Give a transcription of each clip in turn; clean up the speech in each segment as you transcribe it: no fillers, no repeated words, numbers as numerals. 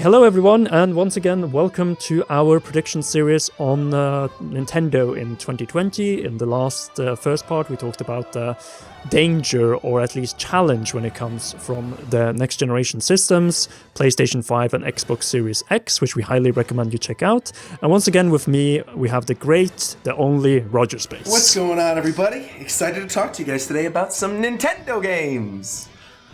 Hello everyone, and once again, welcome to our prediction series on Nintendo in 2020. In the last first part, we talked about the danger, or at least challenge, when it comes from the next generation systems, PlayStation 5 and Xbox Series X, which we highly recommend you check out. And once again, with me, we have the great, the only Rogersbase. What's going on, everybody? Excited to talk to you guys today about some Nintendo games.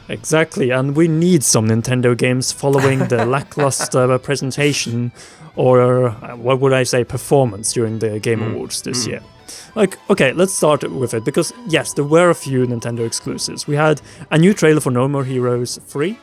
Exactly, and we need some Nintendo games following the lackluster presentation, or what would I say, performance during the Game Awards this year. Okay, let's start with it, because yes, there were a few Nintendo exclusives. We had a new trailer for No More Heroes 3,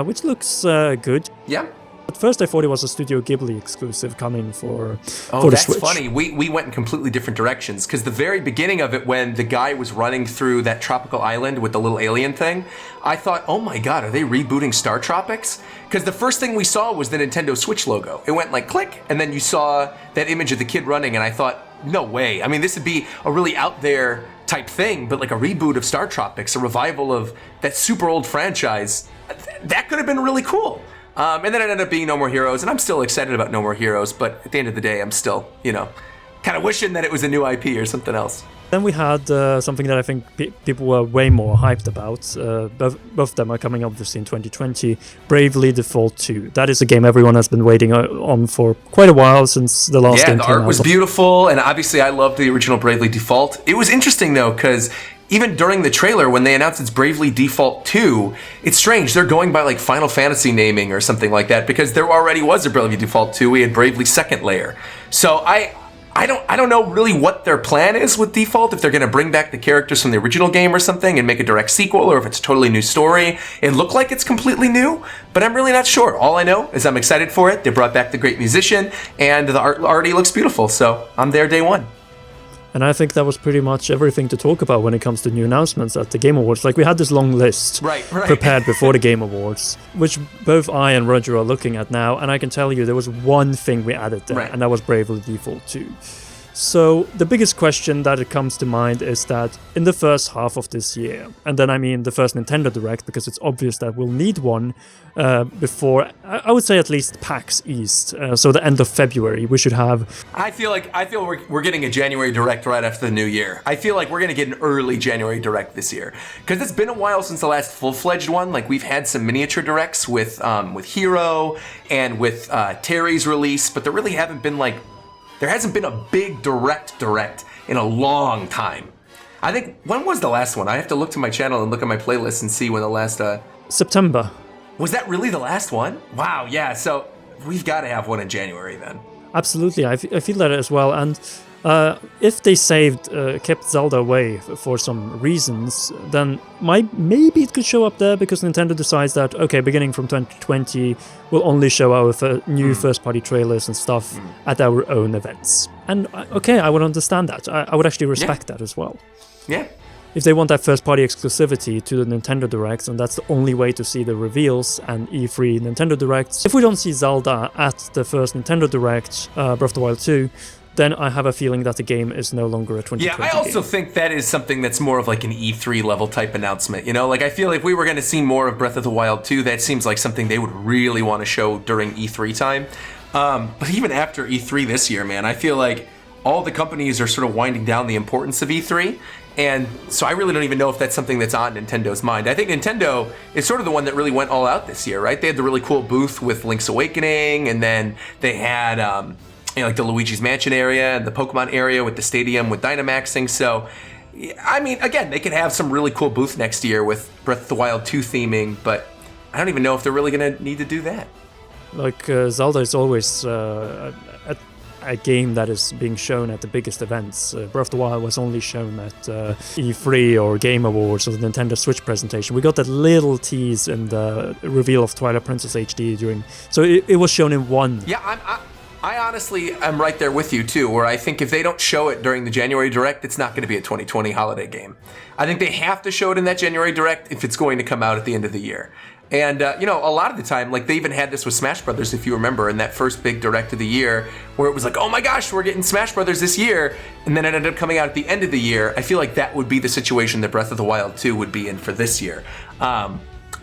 which looks good. Yeah. At first I thought it was a Studio Ghibli exclusive coming for the Switch. Oh, that's funny. We went in completely different directions, because the very beginning of it, when the guy was running through that tropical island with the little alien thing, I thought, oh my god, are they rebooting Star Tropics? Because the first thing we saw was the Nintendo Switch logo. It went like click, and then you saw that image of the kid running, and I thought, no way. I mean, this would be a really out there type thing, but like a reboot of Star Tropics, a revival of that super old franchise, that could have been really cool. And then it ended up being No More Heroes, and I'm still excited about No More Heroes, but at the end of the day, I'm still, kind of wishing that it was a new IP or something else. Then we had something that I think people were way more hyped about. Both of them are coming up obviously in 2020. Bravely Default 2. That is a game everyone has been waiting on for quite a while, since the last game came out. Yeah, the art was beautiful, and obviously I loved the original Bravely Default. It was interesting though, because even during the trailer, when they announced it's Bravely Default 2, it's strange. They're going by like Final Fantasy naming or something like that, because there already was a Bravely Default 2. We had Bravely Second Layer. So I don't know really what their plan is with Default, if they're going to bring back the characters from the original game or something and make a direct sequel, or if it's a totally new story. It looked like it's completely new, but I'm really not sure. All I know is I'm excited for it. They brought back the great musician, and the art already looks beautiful, so I'm there day one. And I think that was pretty much everything to talk about when it comes to new announcements at the Game Awards. Like, we had this long list prepared before the Game Awards, which both I and Roger are looking at now, and I can tell you there was one thing we added there, and that was Bravely Default 2. So the biggest question that it comes to mind is that in the first half of this year, and then I mean the first Nintendo Direct, because it's obvious that we'll need one before, I would say at least PAX East, so the end of February, we should have. I feel we're getting a January Direct right after the new year. I feel like we're going to get an early January Direct this year, because it's been a while since the last full-fledged one. Like, we've had some miniature Directs with Hero and with Terry's release, but there really haven't been there hasn't been a big direct in a long time. I think, when was the last one? I have to look to my channel and look at my playlist and see when the last... September. Was that really the last one? Wow, yeah, so we've got to have one in January then. Absolutely, I feel that as well, and if they kept Zelda away for some reasons, then maybe it could show up there, because Nintendo decides that, okay, beginning from 2020, we'll only show our new first-party trailers and stuff at our own events. And, okay, I would understand that. I would actually respect that as well. Yeah. If they want that first-party exclusivity to the Nintendo Directs, and that's the only way to see the reveals and E3 Nintendo Directs, if we don't see Zelda at the first Nintendo Direct, Breath of the Wild 2, then I have a feeling that the game is no longer a 2020 game. Yeah, I also think that is something that's more of like an E3 level type announcement. I feel like if we were going to see more of Breath of the Wild 2, that seems like something they would really want to show during E3 time. But even after E3 this year, man, I feel like all the companies are sort of winding down the importance of E3. And so I really don't even know if that's something that's on Nintendo's mind. I think Nintendo is sort of the one that really went all out this year, right? They had the really cool booth with Link's Awakening, and then they had... like the Luigi's Mansion area and the Pokemon area with the stadium with Dynamaxing. So, I mean, again, they could have some really cool booth next year with Breath of the Wild 2 theming, but I don't even know if they're really going to need to do that. Like, Zelda is always a game that is being shown at the biggest events. Breath of the Wild was only shown at E3 or Game Awards or the Nintendo Switch presentation. We got that little tease in the reveal of Twilight Princess HD so it was shown in one. Yeah, I honestly am right there with you, too, where I think if they don't show it during the January Direct, it's not going to be a 2020 holiday game. I think they have to show it in that January Direct if it's going to come out at the end of the year. And, a lot of the time, like, they even had this with Smash Brothers, if you remember, in that first big Direct of the year, where it was like, oh my gosh, we're getting Smash Brothers this year, and then it ended up coming out at the end of the year. I feel like that would be the situation that Breath of the Wild 2 would be in for this year.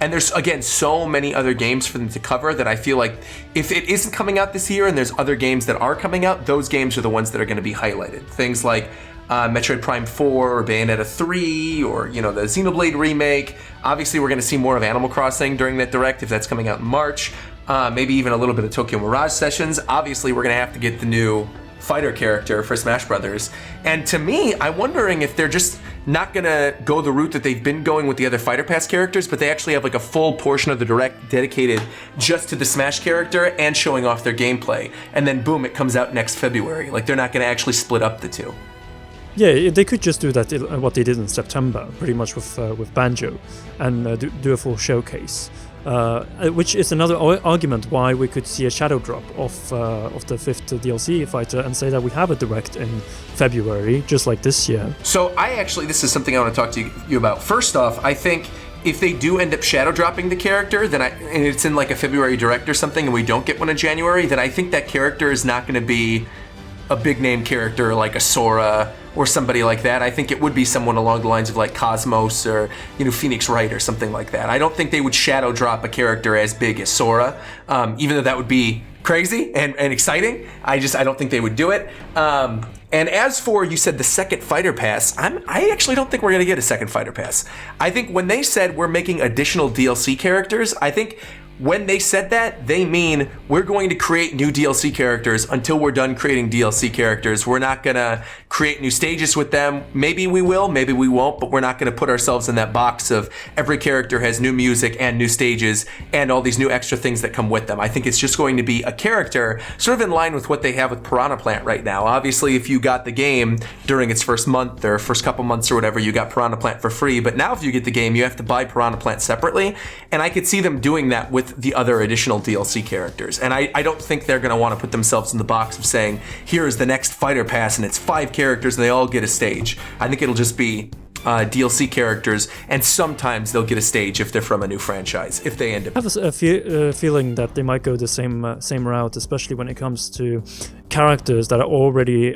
And there's, again, so many other games for them to cover that I feel like if it isn't coming out this year and there's other games that are coming out, those games are the ones that are going to be highlighted. Things like Metroid Prime 4 or Bayonetta 3 or, the Xenoblade remake. Obviously, we're going to see more of Animal Crossing during that Direct if that's coming out in March. Maybe even a little bit of Tokyo Mirage Sessions. Obviously, we're going to have to get the new fighter character for Smash Brothers. And to me, I'm wondering if they're just not gonna go the route that they've been going with the other Fighter Pass characters, but they actually have like a full portion of the Direct dedicated just to the Smash character and showing off their gameplay. And then boom, it comes out next February. Like they're not gonna actually split up the two. Yeah, they could just do that, what they did in September, pretty much with Banjo, and do a full showcase. Which is another argument why we could see a shadow drop of the 5th DLC fighter and say that we have a Direct in February, just like this year. So this is something I want to talk to you about. First off, I think if they do end up shadow dropping the character, and it's in like a February Direct or something, and we don't get one in January, then I think that character is not going to be a big name character like a Sora or somebody like that. I think it would be someone along the lines of like Cosmos or Phoenix Wright or something like that. I don't think they would shadow drop a character as big as Sora, even though that would be crazy and exciting. I don't think they would do it. And as for, you said the second Fighter Pass, I actually don't think we're going to get a second Fighter Pass. I think when they said we're making additional DLC characters, I think when they said that, they mean we're going to create new DLC characters until we're done creating DLC characters. We're not going to create new stages with them. Maybe we will, maybe we won't, but we're not going to put ourselves in that box of every character has new music and new stages and all these new extra things that come with them. I think it's just going to be a character sort of in line with what they have with Piranha Plant right now. Obviously, if you got the game during its first month or first couple months or whatever, you got Piranha Plant for free. But now if you get the game, you have to buy Piranha Plant separately. And I could see them doing that with the other additional DLC characters. And I don't think they're going to want to put themselves in the box of saying, here is the next Fighter Pass and it's 5 characters and they all get a stage. I think it'll just be DLC characters, and sometimes they'll get a stage if they're from a new franchise, if they end up. I have a feeling that they might go the same route, especially when it comes to characters that are already,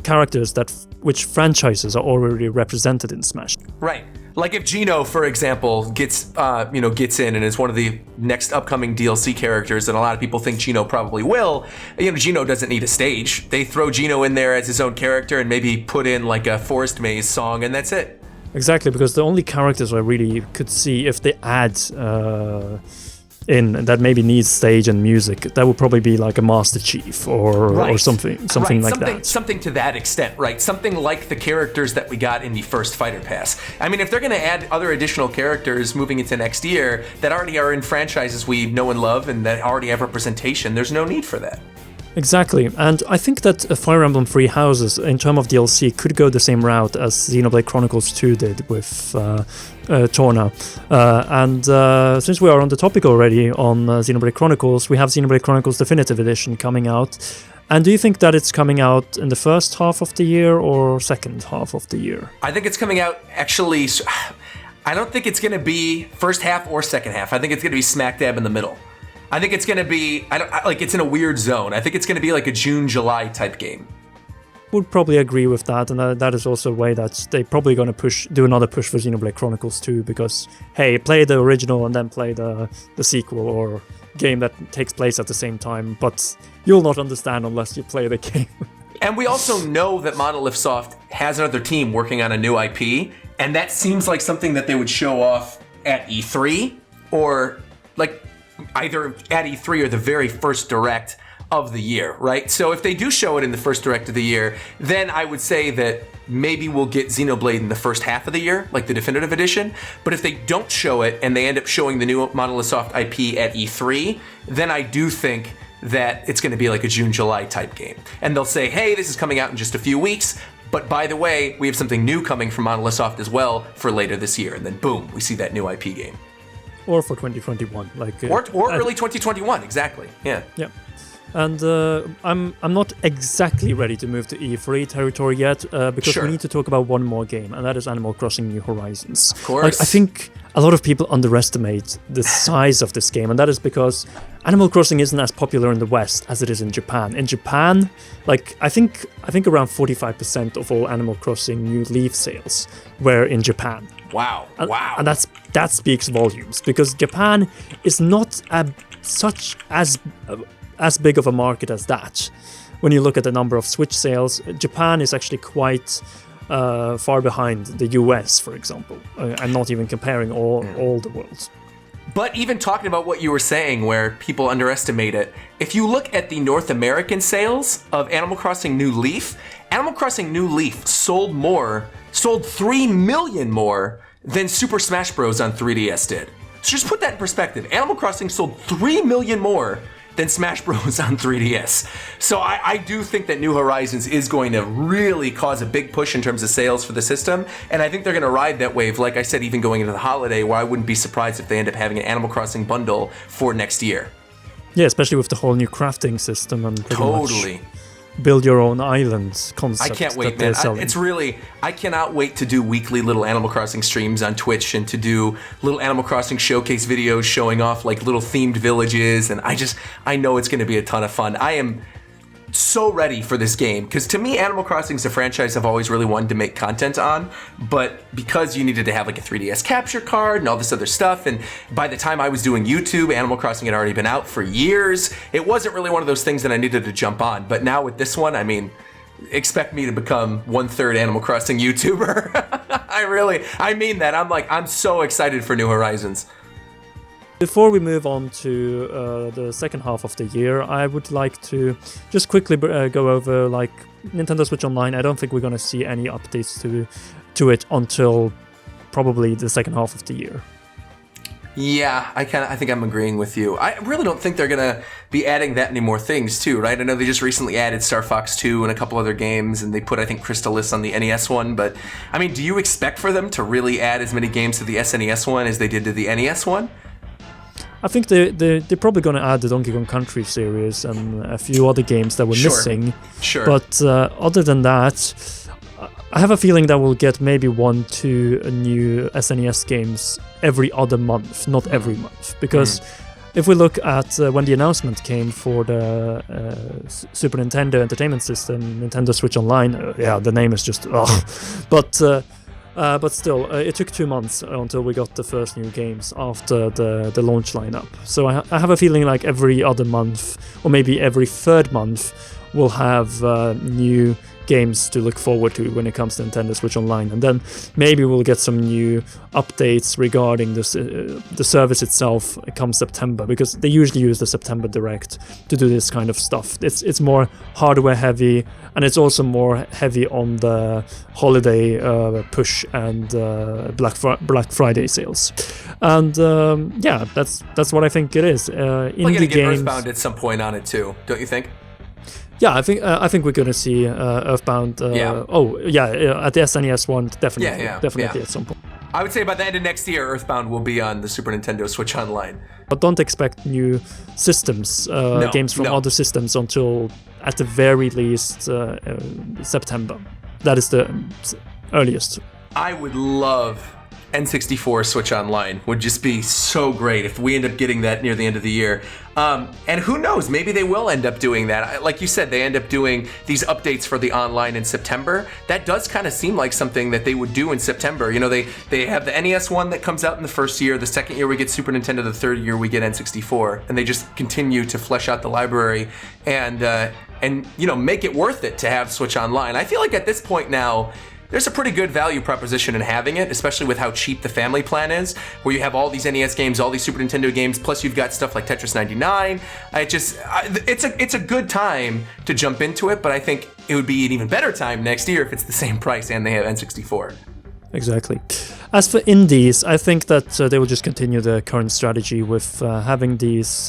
characters which franchises are already represented in Smash. Right. Like if Geno, for example, gets in and is one of the next upcoming DLC characters, and a lot of people think Geno probably will. Geno doesn't need a stage. They throw Geno in there as his own character and maybe put in like a Forest Maze song, and that's it. Exactly, because the only characters I really could see if they add in that maybe needs stage and music, that would probably be like a Master Chief or something like that. Something to that extent, right? Something like the characters that we got in the first Fighter Pass. I mean, if they're going to add other additional characters moving into next year that already are in franchises we know and love and that already have representation, there's no need for that. Exactly, and I think that Fire Emblem Three Houses, in terms of DLC, could go the same route as Xenoblade Chronicles 2 did with Torna. And since we are on the topic already on Xenoblade Chronicles, we have Xenoblade Chronicles Definitive Edition coming out. And do you think that it's coming out in the first half of the year or second half of the year? I think it's coming out, actually, I don't think it's going to be first half or second half. I think it's going to be smack dab in the middle. I think it's going to be, it's in a weird zone. I think it's going to be like a June, July type game. Would probably agree with that, and that is also a way that they're probably going to do another push for Xenoblade Chronicles 2, because, hey, play the original and then play the sequel or game that takes place at the same time, but you'll not understand unless you play the game. And we also know that Monolith Soft has another team working on a new IP, and that seems like something that they would show off at E3, or like either at E3 or the very first Direct of the year, right? So if they do show it in the first Direct of the year, then I would say that maybe we'll get Xenoblade in the first half of the year, like the definitive edition. But if they don't show it and they end up showing the new Monolith Soft IP at E3, then I do think that it's going to be like a June, July type game. And they'll say, hey, this is coming out in just a few weeks, but by the way, we have something new coming from Monolith Soft as well for later this year. And then boom, we see that new IP game. Or for 2021, or early 2021, exactly. Yeah. And I'm not exactly ready to move to E3 territory yet, because we need to talk about one more game, and that is Animal Crossing New Horizons. Of course. I think a lot of people underestimate the size of this game, and that is because Animal Crossing isn't as popular in the West as it is in Japan. In Japan, like I think around 45% of all Animal Crossing New Leaf sales were in Japan. Wow! Wow! And that speaks volumes, because Japan is not as big of a market as that. When you look at the number of Switch sales, Japan is actually quite far behind the US, for example, and not even comparing all the world. But even talking about what you were saying, where people underestimate it, if you look at the North American sales of Animal Crossing New Leaf, Animal Crossing New Leaf sold 3 million more than Super Smash Bros. On 3DS did. So just put that in perspective. Animal Crossing sold 3 million more than Smash Bros. On 3DS. So I do think that New Horizons is going to really cause a big push in terms of sales for the system, and I think they're going to ride that wave, like I said, even going into the holiday, where I wouldn't be surprised if they end up having an Animal Crossing bundle for next year. Yeah, especially with the whole new crafting system and totally build your own island concept. I can't wait, man. I cannot wait to do weekly little Animal Crossing streams on Twitch and to do little Animal Crossing showcase videos showing off like little themed villages, and I know it's going to be a ton of fun. I am so ready for this game, because to me, Animal Crossing is a franchise I've always really wanted to make content on, but because you needed to have like a 3DS capture card and all this other stuff, and by the time I was doing YouTube, Animal Crossing had already been out for years. It wasn't really one of those things that I needed to jump on, but now with this one, I mean, expect me to become 1/3 Animal Crossing YouTuber. I mean that. I'm so excited for New Horizons. Before we move on to the second half of the year, I would like to just quickly go over like Nintendo Switch Online. I don't think we're going to see any updates to it until probably the second half of the year. Yeah, I think I'm agreeing with you. I really don't think they're going to be adding that many more things too, right? I know they just recently added Star Fox 2 and a couple other games, and they put, I think, Crystalis on the NES one, but I mean, do you expect for them to really add as many games to the SNES one as they did to the NES one? I think they're probably going to add the Donkey Kong Country series and a few other games that were missing. Sure. But other than that, I have a feeling that we'll get maybe 1-2 new SNES games every other month, not every month. Because if we look at when the announcement came for the Super Nintendo Entertainment System, Nintendo Switch Online, the name is just... But still, it took 2 months until we got the first new games after the launch lineup. So I have a feeling like every other month, or maybe every third month, we'll have new games to look forward to when it comes to Nintendo Switch Online. And then maybe we'll get some new updates regarding the service itself come September, because they usually use the September Direct to do this kind of stuff. It's more hardware heavy, and it's also more heavy on the holiday push and Black Friday sales. And that's what I think it is. We're gonna get Earthbound at some point on it too, don't you think? Yeah, I think we're gonna see Earthbound. At the SNES one, definitely at some point. I would say by the end of next year, Earthbound will be on the Super Nintendo Switch Online. But don't expect new systems, games from other systems until at the very least September. That is the earliest. I would love N64 Switch Online. Would just be so great if we end up getting that near the end of the year. And who knows, maybe they will end up doing that. Like you said, they end up doing these updates for the online in September. That does kind of seem like something that they would do in September. You know, they have the NES one that comes out in the first year. The second year we get Super Nintendo. The third year we get N64. And they just continue to flesh out the library and make it worth it to have Switch Online. I feel like at this point now, there's a pretty good value proposition in having it, especially with how cheap the family plan is, where you have all these NES games, all these Super Nintendo games, plus you've got stuff like Tetris 99. It's a good time to jump into it, but I think it would be an even better time next year if it's the same price and they have N64. Exactly. As for indies, I think that they will just continue the current strategy with having these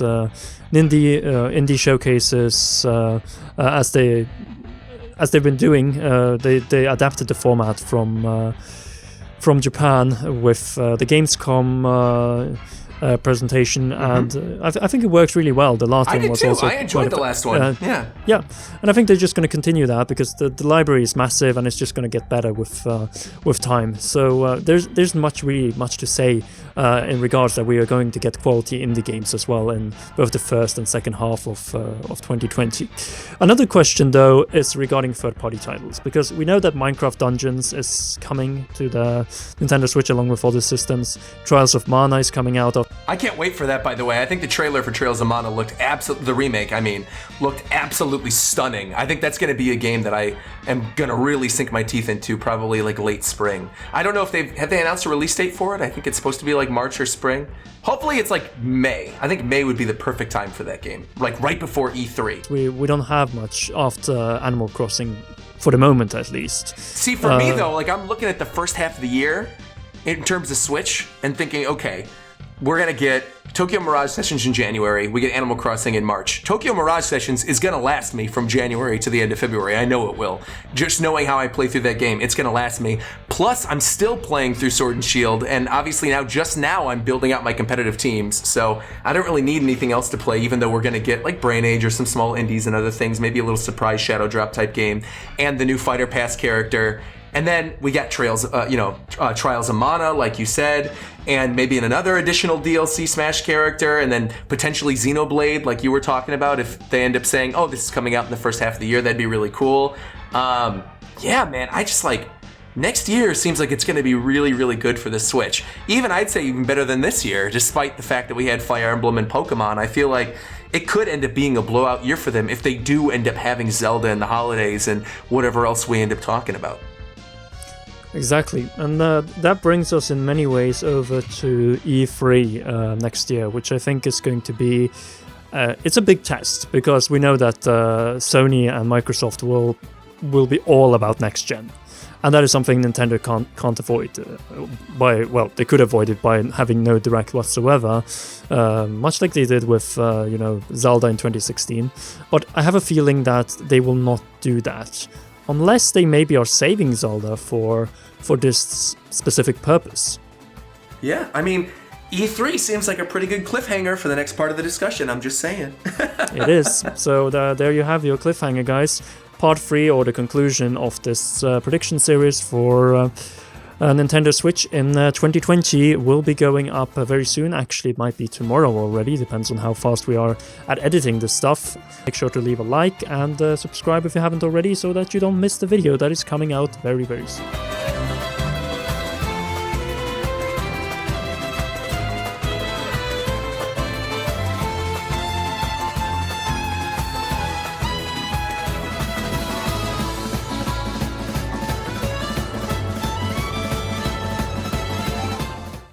indie showcases as they've been doing. They adapted the format from Japan with the Gamescom presentation, and I think it works really well. The last one was also... I enjoyed the last one. Yeah, and I think they're just going to continue that because the library is massive and it's just going to get better with time. So there's really much to say in regards that we are going to get quality indie games as well in both the first and second half of 2020. Another question though is regarding third-party titles, because we know that Minecraft Dungeons is coming to the Nintendo Switch along with other systems. Trials of Mana is coming out of... I can't wait for that, by the way. I think the trailer for Trails of Mana looked the remake, looked absolutely stunning. I think that's going to be a game that I am going to really sink my teeth into, probably like late spring. I don't know if have they announced a release date for it? I think it's supposed to be like March or spring. Hopefully it's like May. I think May would be the perfect time for that game, like right before E3. We don't have much after Animal Crossing, for the moment at least. See, for me though, like I'm looking at the first half of the year in terms of Switch and thinking, okay, we're going to get Tokyo Mirage Sessions in January. We get Animal Crossing in March. Tokyo Mirage Sessions is going to last me from January to the end of February. I know it will. Just knowing how I play through that game, it's going to last me. Plus, I'm still playing through Sword and Shield, and obviously just now, I'm building out my competitive teams, so I don't really need anything else to play, even though we're going to get like Brain Age or some small indies and other things, maybe a little surprise Shadow Drop type game, and the new Fighter Pass character. And then we got Trials of Mana, like you said, and maybe another additional DLC Smash character, and then potentially Xenoblade, like you were talking about. If they end up saying, "Oh, this is coming out in the first half of the year," that'd be really cool. Yeah, man, I just like next year seems like it's going to be really, really good for the Switch. I'd say even better than this year, despite the fact that we had Fire Emblem and Pokemon. I feel like it could end up being a blowout year for them if they do end up having Zelda in the holidays and whatever else we end up talking about. Exactly, and that brings us in many ways over to E3 next year, which I think is going to be... it's a big test, because we know that Sony and Microsoft will be all about next gen. And that is something Nintendo can't avoid. They could avoid it by having no direct whatsoever, much like they did with Zelda in 2016. But I have a feeling that they will not do that, unless they maybe are saving Zelda for this specific purpose. Yeah, E3 seems like a pretty good cliffhanger for the next part of the discussion, I'm just saying. It is. So there you have your cliffhanger, guys. Part 3, or the conclusion of this prediction series for Nintendo Switch in 2020 will be going up very soon. Actually, it might be tomorrow already, depends on how fast we are at editing this stuff. Make sure to leave a like and subscribe if you haven't already, so that you don't miss the video that is coming out very, very soon.